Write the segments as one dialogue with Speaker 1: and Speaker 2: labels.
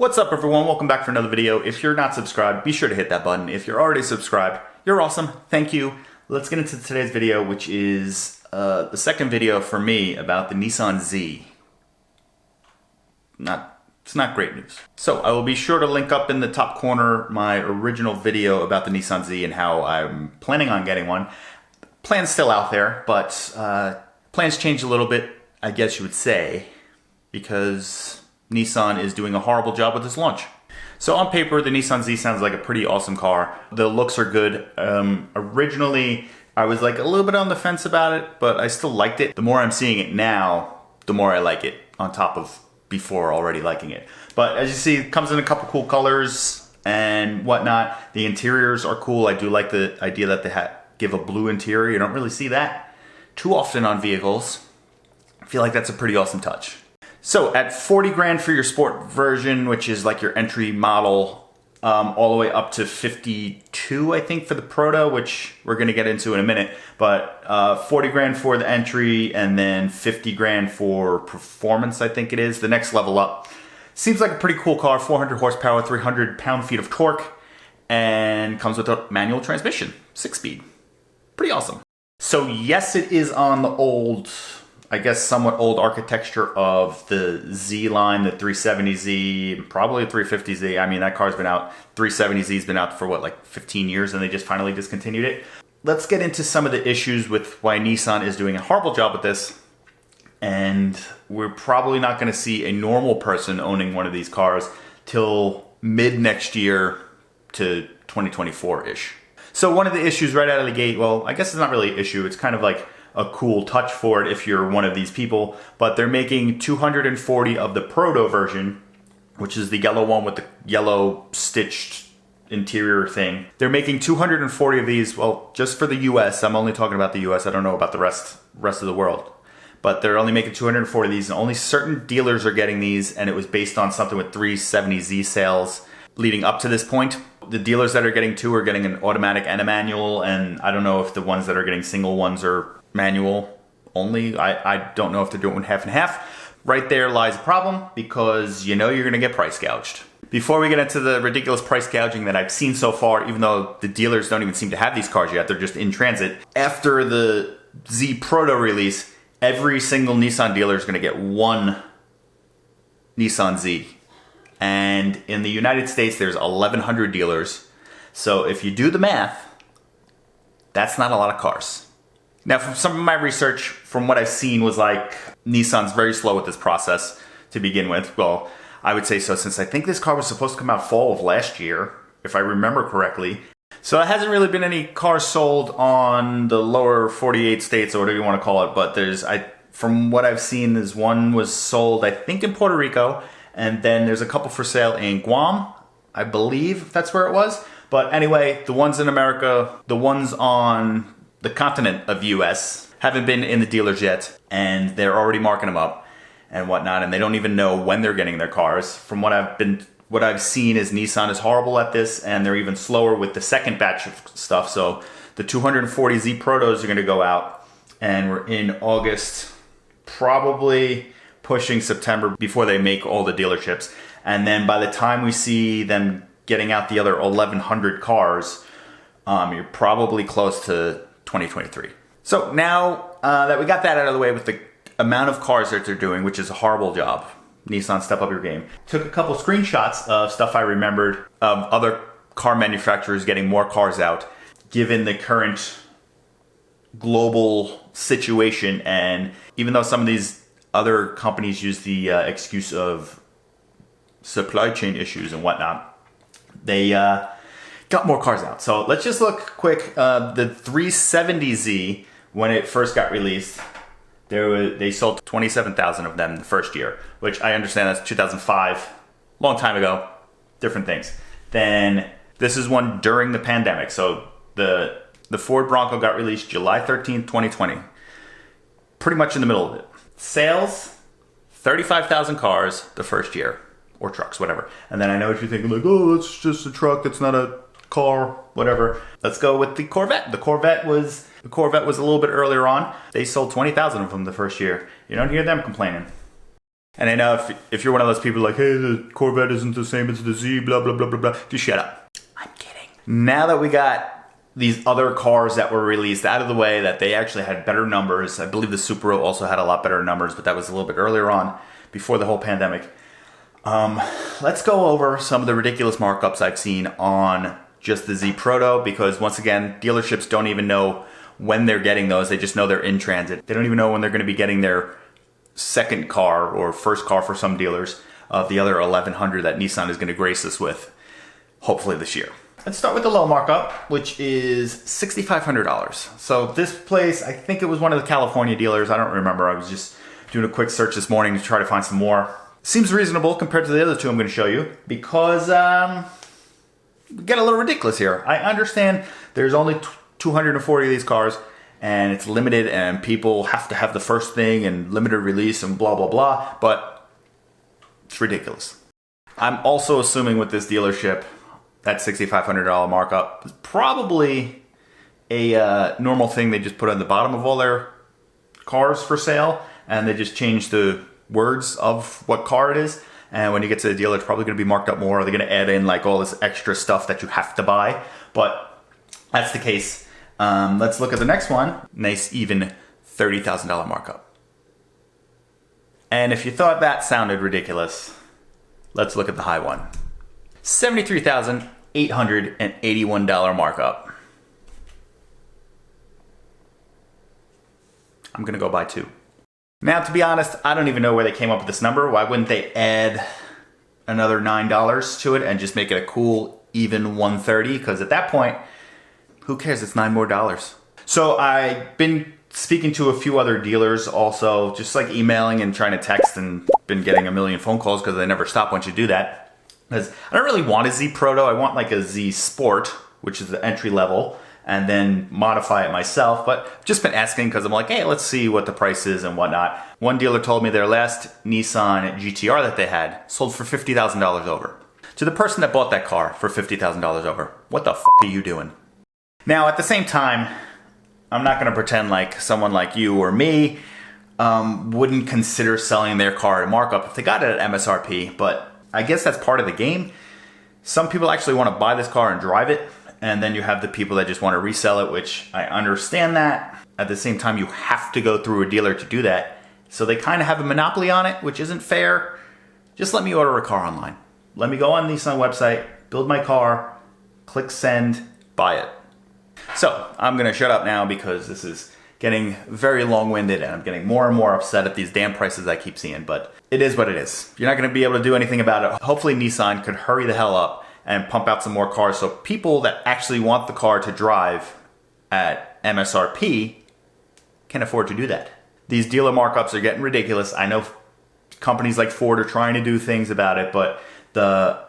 Speaker 1: What's up everyone, welcome back for another video. If you're not subscribed, be sure to hit that button. If you're already subscribed, you're awesome, thank you. Let's get into today's video, which is the second video for me about the Nissan Z. It's not great news. So I will be sure to link up in the top corner my original video about the Nissan Z and how I'm planning on getting one. Plan's still out there, but plans changed a little bit, I guess you would say, because Nissan is doing a horrible job with this launch. So on paper, the Nissan Z sounds like a pretty awesome car. The looks are good. Originally, I was like a little bit on the fence about it, but I still liked it. The more I'm seeing it now, the more I like it, on top of before already liking it. But as you see, it comes in a couple cool colors and whatnot. The interiors are cool. I do like the idea that they give a blue interior. You don't really see that too often on vehicles. I feel like that's a pretty awesome touch. So at 40 grand for your sport version, which is like your entry model, all the way up to 52, I think, for the proto, which we're gonna get into in a minute, but 40 grand for the entry and then 50 grand for performance, I think it is, the next level up. Seems like a pretty cool car, 400 horsepower, 300 pound-feet of torque, and comes with a manual transmission, 6-speed. Pretty awesome. So yes, it is on the old, I guess somewhat old architecture of the Z line, the 370Z, probably a 350Z. I mean, that car's been out, 370Z's been out for what, like 15 years, and they just finally discontinued it. Let's get into some of the issues with why Nissan is doing a horrible job with this. And we're probably not gonna see a normal person owning one of these cars till mid next year to 2024-ish. So one of the issues right out of the gate, well, I guess it's not really an issue, it's kind of like a cool touch for it if you're one of these people, but they're making 240 of the proto version, which is the yellow one with the yellow stitched interior thing. They're making 240 of these, well, just for the US. I'm only talking about the US. I don't know about the rest of the world. But they're only making 240 of these, and only certain dealers are getting these, and it was based on something with 370Z sales leading up to this point. The dealers that are getting two are getting an automatic and a manual, and I don't know if the ones that are getting single ones are manual only. I don't know if they're doing half and half. Right there lies a problem, because you know you're gonna get price gouged. Before we get into the ridiculous price gouging that I've seen so far, even though the dealers don't even seem to have these cars yet, they're just in transit. After the Z Proto release, every single Nissan dealer is gonna get one Nissan Z. And in the United States, there's 1,100 dealers. So if you do the math, that's not a lot of cars. Now, from some of my research, from what I've seen, was like Nissan's very slow with this process to begin with. Well, I would say so, since I think this car was supposed to come out fall of last year, if I remember correctly. So it hasn't really been any cars sold on the lower 48 states, or whatever you want to call it. But from what I've seen, there's one was sold, I think, in Puerto Rico, and then there's a couple for sale in Guam, I believe that's where it was. But anyway, the ones in America, the ones on the continent of US haven't been in the dealers yet, and they're already marking them up and whatnot, and they don't even know when they're getting their cars. From what I've seen is Nissan is horrible at this, and they're even slower with the second batch of stuff. So the 240 Z Protos are gonna go out, and we're in August, probably pushing September before they make all the dealerships. And then by the time we see them getting out the other 1,100 cars, you're probably close to 2023. So now that we got that out of the way with the amount of cars that they're doing, which is a horrible job, Nissan, step up your game. Took a couple screenshots of stuff I remembered of other car manufacturers getting more cars out, given the current global situation. And even though some of these other companies use the excuse of supply chain issues and whatnot, they got more cars out. So let's just look quick. The 370Z, when it first got released, they sold 27,000 of them the first year, which I understand that's 2005, long time ago, different things. Then this is one during the pandemic. So the Ford Bronco got released July 13th, 2020, pretty much in the middle of it. Sales, 35,000 cars the first year, or trucks, whatever. And then I know what you're thinking, like, oh, that's just a truck, that's not a car, whatever. Let's go with the Corvette. The Corvette was a little bit earlier on. They sold 20,000 of them the first year. You don't hear them complaining. And I know if you're one of those people like, hey, the Corvette isn't the same as the Z, blah, blah, blah, blah, blah, just shut up. I'm kidding. Now that we got these other cars that were released out of the way, that they actually had better numbers. I believe the Supra also had a lot better numbers, but that was a little bit earlier on, before the whole pandemic. Let's go over some of the ridiculous markups I've seen on just the Z Proto, because once again, dealerships don't even know when they're getting those. They just know they're in transit. They don't even know when they're going to be getting their second car or first car for some dealers of the other 1100 that Nissan is going to grace us with, hopefully this year. Let's start with the low markup, which is $6,500. So this place, I think it was one of the California dealers. I don't remember. I was just doing a quick search this morning to try to find some more. Seems reasonable compared to the other two I'm going to show you, because we get a little ridiculous here. I understand there's only 240 of these cars, and it's limited, and people have to have the first thing and limited release and blah, blah, blah, but it's ridiculous. I'm also assuming with this dealership, that $6,500 markup is probably a normal thing they just put on the bottom of all their cars for sale, and they just change the words of what car it is. And when you get to the dealer, it's probably going to be marked up more. They're going to add in like all this extra stuff that you have to buy, but that's the case. Let's look at the next one. Nice, even $30,000 markup. And if you thought that sounded ridiculous, let's look at the high one. $73,881 markup. I'm gonna go buy two. Now, to be honest, I don't even know where they came up with this number. Why wouldn't they add another $9 to it and just make it a cool even $130? Because at that point, who cares? It's $9 more. So I've been speaking to a few other dealers also, just like emailing and trying to text, and been getting a million phone calls because they never stop once you do that. Because I don't really want a Z Proto. I want like a Z Sport, which is the entry level, and then modify it myself. But I've just been asking because I'm like, hey, let's see what the price is and whatnot. One dealer told me their last Nissan GTR that they had sold for $50,000 over. To the person that bought that car for $50,000 over, what the f are you doing? Now, at the same time, I'm not going to pretend like someone like you or me wouldn't consider selling their car at markup if they got it at MSRP, but I guess that's part of the game. Some people actually want to buy this car and drive it, and then you have the people that just want to resell it, which I understand that. At the same time, you have to go through a dealer to do that. So they kind of have a monopoly on it, which isn't fair. Just let me order a car online. Let me go on the Nissan website, build my car, click send, buy it. So I'm going to shut up now because this is getting very long-winded and I'm getting more and more upset at these damn prices I keep seeing, but it is what it is. You're not going to be able to do anything about it. Hopefully Nissan could hurry the hell up and pump out some more cars so people that actually want the car to drive at MSRP can afford to do that. These dealer markups are getting ridiculous. I know companies like Ford are trying to do things about it, but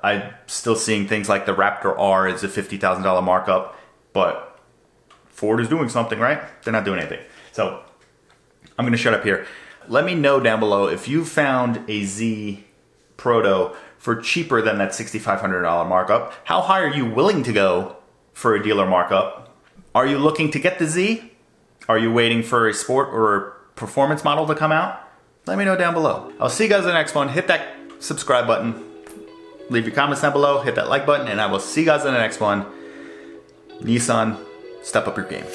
Speaker 1: I'm still seeing things like the Raptor R is a $50,000 markup, but Ford is doing something, right? They're not doing anything. So I'm gonna shut up here. Let me know down below if you found a Z Proto for cheaper than that $6,500 markup. How high are you willing to go for a dealer markup? Are you looking to get the Z? Are you waiting for a sport or a performance model to come out? Let me know down below. I'll see you guys in the next one. Hit that subscribe button. Leave your comments down below. Hit that like button, and I will see you guys in the next one. Nissan, step up your game.